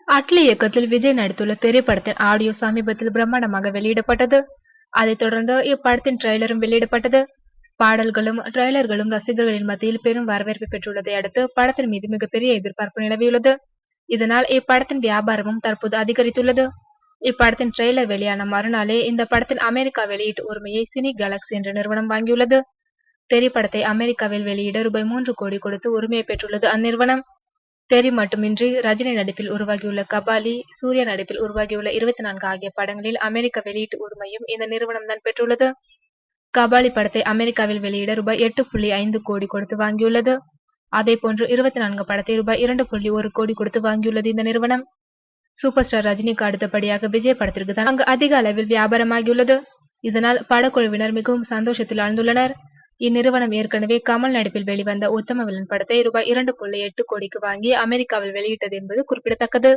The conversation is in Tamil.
அட்லி இயக்கத்தில் விஜய் நடித்துள்ள திரைப்படத்தின் ஆடியோ சமீபத்தில் பிரம்மாண்டமாக வெளியிடப்பட்டது. அதைத் தொடர்ந்து இப்படத்தின் ட்ரெய்லரும் வெளியிடப்பட்டது. பாடல்களும் ட்ரெய்லர்களும் ரசிகர்களின் மத்தியில் பெரும் வரவேற்பை பெற்றுள்ளதை அடுத்து படத்தின் மீது மிகப்பெரிய எதிர்பார்ப்பு நிலவியுள்ளது. இதனால் இப்படத்தின் வியாபாரமும் தற்போது அதிகரித்துள்ளது. இப்படத்தின் ட்ரெய்லர் வெளியான மறுநாளே இந்த படத்தின் அமெரிக்கா வெளியீட்டு உரிமையை சினி கேலக்ஸி என்ற நிறுவனம் வாங்கியுள்ளது. திரைப்படத்தை அமெரிக்காவில் வெளியிட ரூபாய் 3 கோடி கொடுத்து உரிமையை பெற்றுள்ளது அந்நிறுவனம். தெரி மட்டுமின்றி ரஜினி நடிப்பில் உருவாகியுள்ள கபாலி, சூர்யா நடிப்பில் உருவாகியுள்ள 24 ஆகிய படங்களில் அமெரிக்க வெளியீட்டு உரிமையும் இந்த நிறுவனம் தான் பெற்றுள்ளது. கபாலி படத்தை அமெரிக்காவில் வெளியிட ரூபாய் 8.5 கோடி கொடுத்து வாங்கியுள்ளது. அதேபோன்று 24 படத்தை ரூபாய் 2.1 கோடி கொடுத்து வாங்கியுள்ளது இந்த நிறுவனம். சூப்பர் ஸ்டார் ரஜினிக்கு அடுத்தபடியாக விஜய் படத்திற்கு தான் அங்கு அதிக அளவில் வியாபாரமாகியுள்ளது. இதனால் படக்குழுவினர் மிகவும் சந்தோஷத்தில் ஆழ்ந்துள்ளனர். இந்நிறுவனம் ஏற்கனவே கமல் நடிப்பில் வெளிவந்த உத்தம வில்லன் படத்தை ரூபாய் 2.8 கோடிக்கு வாங்கி அமெரிக்காவில் வெளியிட்டது என்பது குறிப்பிடத்தக்கது.